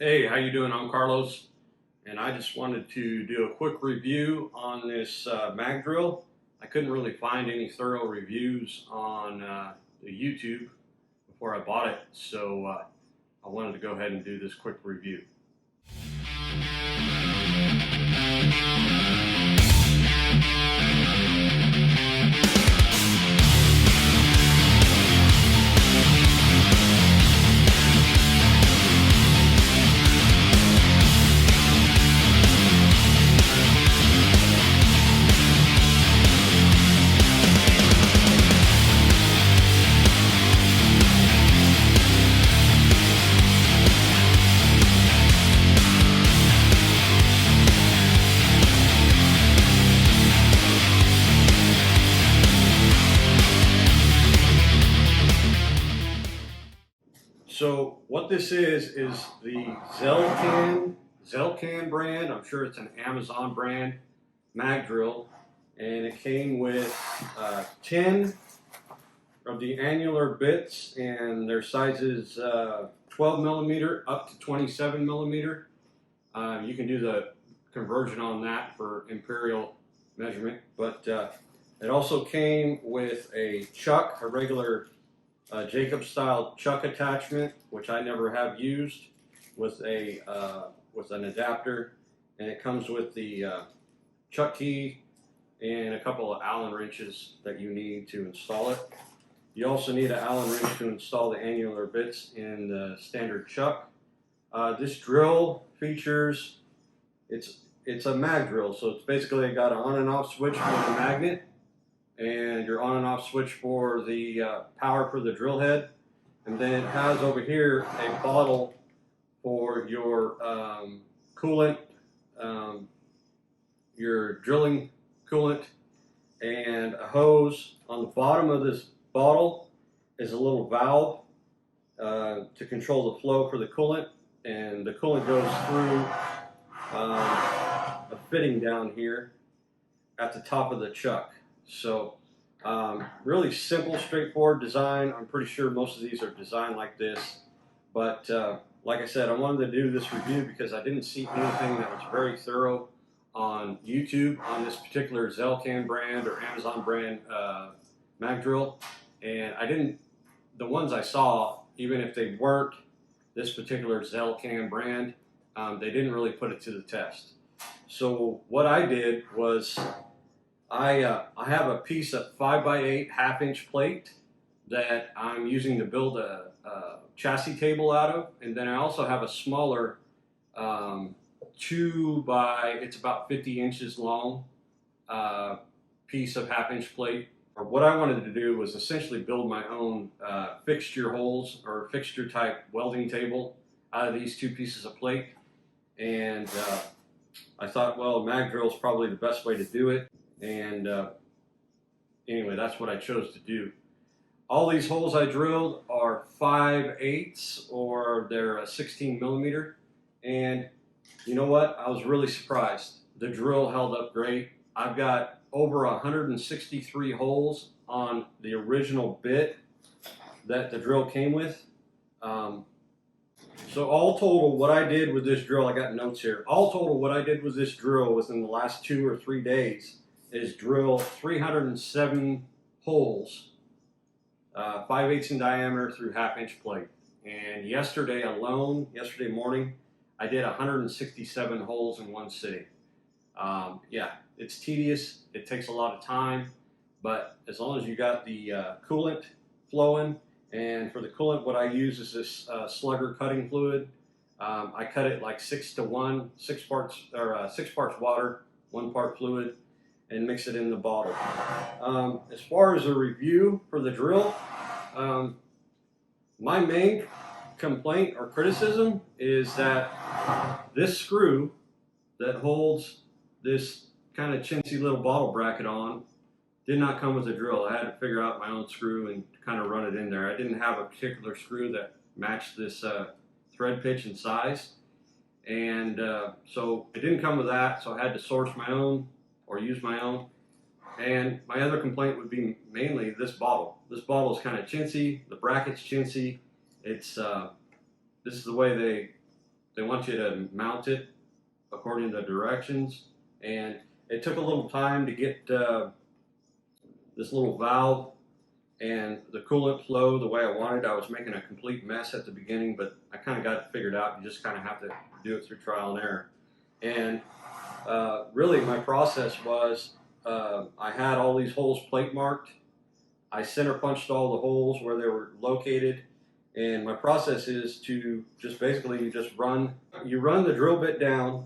Hey, how you doing? I'm Carlos, and I just wanted to do a quick review on this mag drill. I couldn't really find any thorough reviews on the YouTube before I bought it, so I wanted to go ahead and do this quick review. So what this is the ZELCAN brand. I'm sure it's an Amazon brand mag drill, and it came with 10 of the annular bits, and their size is 12 millimeter up to 27 millimeter. You can do the conversion on that for imperial measurement, but it also came with a chuck, a regular Jacob style chuck attachment, which I never have used, with an adapter, and it comes with the chuck key and a couple of Allen wrenches that you need to install it. You also need an Allen wrench to install the annular bits in the standard chuck. This drill features, it's a mag drill, so it's basically got an on and off switch for the magnet, and your on and off switch for the power for the drill head, and then it has over here a bottle for your coolant, your drilling coolant, and a hose. On the bottom of this bottle is a little valve to control the flow for the coolant, and the coolant goes through a fitting down here at the top of the chuck. So really simple, straightforward design. I'm pretty sure most of these are designed like this, but like I said, I wanted to do this review because I didn't see anything that was very thorough on YouTube on this particular ZELCAN brand or Amazon brand mag drill, and the ones I saw, even if they weren't this particular ZELCAN brand, they didn't really put it to the test. So what I did was I have a piece of 5x8 half-inch plate that I'm using to build a chassis table out of, and then I also have a smaller it's about 50 inches long piece of half-inch plate. What I wanted to do was essentially build my own fixture holes or fixture type welding table out of these two pieces of plate, and I thought, well, mag drill is probably the best way to do it. And anyway, that's what I chose to do. All these holes I drilled are 5/8, or they're 16 millimeter. And you know what? I was really surprised. The drill held up great. I've got over 163 holes on the original bit that the drill came with. So all total, what I did with this drill, I got notes here. All total, what I did with this drill within the last 2 or 3 days is drill 307 holes, 5/8 in diameter through half-inch plate. And yesterday alone, yesterday morning, I did 167 holes in one sitting. Yeah, it's tedious. It takes a lot of time, but as long as you got the coolant flowing, and for the coolant, what I use is this slugger cutting fluid. I cut it like 6 to 1, 6 parts water, 1 part fluid, and mix it in the bottle. As far as a review for the drill, my main complaint or criticism is that this screw that holds this kind of chintzy little bottle bracket on did not come with a drill. I had to figure out my own screw and kind of run it in there. I didn't have a particular screw that matched this thread pitch and size, and so it didn't come with that, so I had to source my own or use my own. And my other complaint would be mainly this bottle. This bottle is kind of chintzy. The bracket's chintzy. It's this is the way they want you to mount it according to the directions, and it took a little time to get this little valve and the coolant flow the way I wanted. I was making a complete mess at the beginning, but I kind of got it figured out. You just kind of have to do it through trial and error. And really my process was I had all these holes plate marked. I center punched all the holes where they were located, and my process is to just basically you run the drill bit down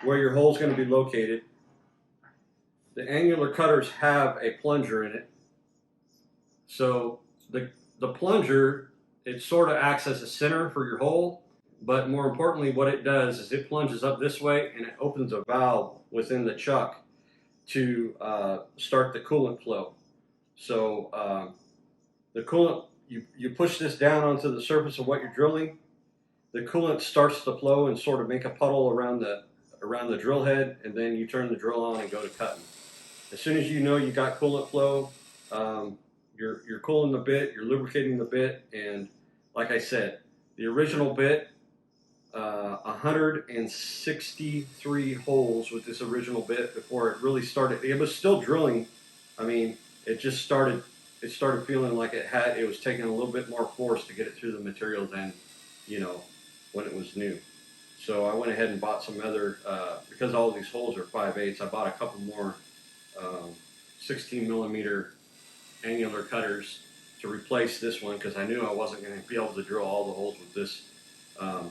where your hole is going to be located. The angular cutters have a plunger in it, so the plunger, it sort of acts as a center for your hole, but more importantly what it does is it plunges up this way and it opens a valve within the chuck to start the coolant flow. So the coolant, you push this down onto the surface of what you're drilling, the coolant starts to flow and sort of make a puddle around the drill head, and then you turn the drill on and go to cutting. As soon as you know you got coolant flow, you're cooling the bit, you're lubricating the bit, and like I said, the original bit, 163 holes with this original bit before it really started. It was still drilling. I mean, it started feeling like it was taking a little bit more force to get it through the material than, when it was new. So I went ahead and bought some other, because all these holes are 5/8, I bought a couple more 16 millimeter angular cutters to replace this one, because I knew I wasn't going to be able to drill all the holes with this. I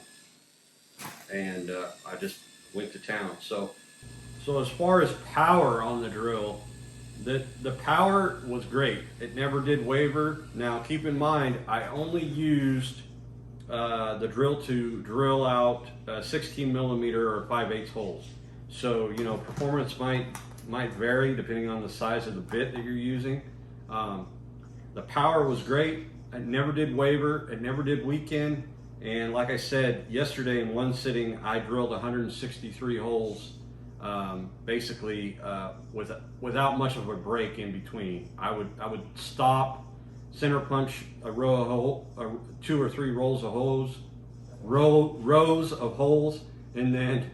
just went to town. So as far as power on the drill, the power was great. It never did waver. Now keep in mind, I only used the drill to drill out 16 millimeter or 5/8 holes. So performance might vary depending on the size of the bit that you're using. The power was great. It never did waver. It never did weaken. And like I said, yesterday in one sitting, I drilled 163 holes, basically without much of a break in between. I would stop, center punch a row of hole, 2 or 3 rows of holes, and then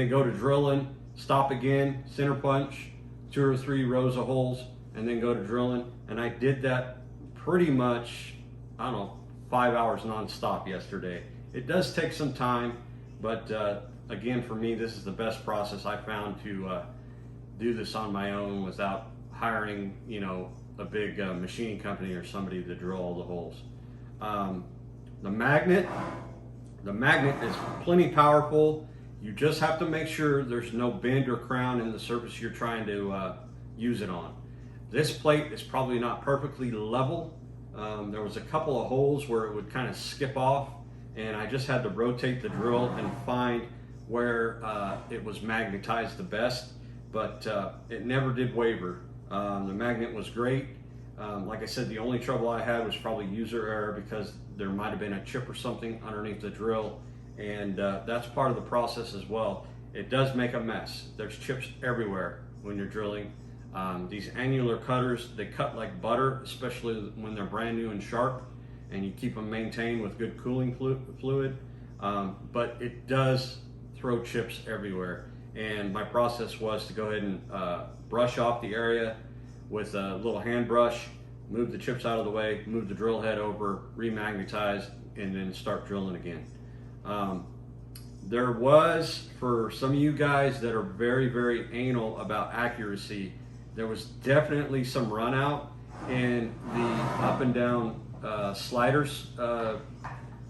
go to drilling. Stop again, center punch 2 or 3 rows of holes, and then go to drilling. And I did that pretty much, I don't know, 5 hours non-stop yesterday. It does take some time, but again, for me, this is the best process I found to do this on my own without hiring, a big machining company or somebody to drill all the holes. The magnet is plenty powerful. You just have to make sure there's no bend or crown in the surface you're trying to use it on. This plate is probably not perfectly level. There was a couple of holes where it would kind of skip off, and I just had to rotate the drill and find where it was magnetized the best, but it never did waver. The magnet was great. Like I said, the only trouble I had was probably user error, because there might have been a chip or something underneath the drill, and that's part of the process as well. It does make a mess. There's chips everywhere when you're drilling. These angular cutters, they cut like butter, especially when they're brand new and sharp, and you keep them maintained with good cooling fluid, but it does throw chips everywhere. And my process was to go ahead and brush off the area with a little hand brush, move the chips out of the way, move the drill head over, remagnetize, and then start drilling again. There was, for some of you guys that are very, very anal about accuracy, there was definitely some run out in the up and down sliders,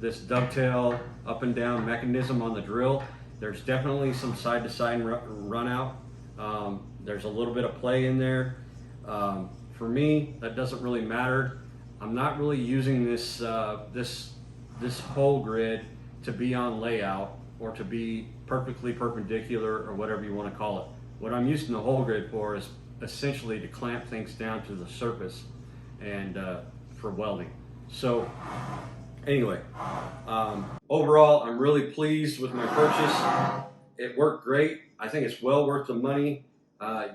this dovetail up and down mechanism on the drill. There's definitely some side to side run out. There's a little bit of play in there. For me, that doesn't really matter. I'm not really using this hole grid to be on layout or to be perfectly perpendicular or whatever you want to call it. What I'm using the hole grid for is essentially to clamp things down to the surface and for welding. So anyway, overall, I'm really pleased with my purchase. It worked great. I think it's well worth the money.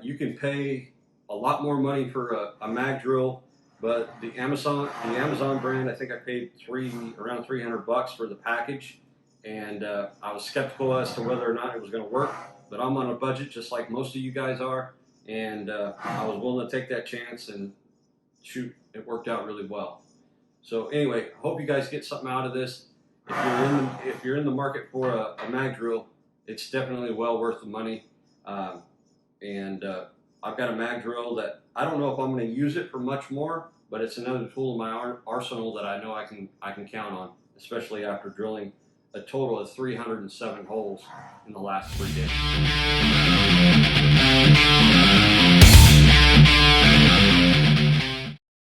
You can pay a lot more money for a mag drill, but the Amazon brand, I think I paid around $300 for the package, and I was skeptical as to whether or not it was going to work, but I'm on a budget just like most of you guys are, and I was willing to take that chance, and shoot, it worked out really well. So anyway, I hope you guys get something out of this. If you're in the market for a mag drill, it's definitely well worth the money. I've got a mag drill that I don't know if I'm going to use it for much more, but it's another tool in my arsenal that I know I can count on, especially after drilling a total of 307 holes in the last 3 days.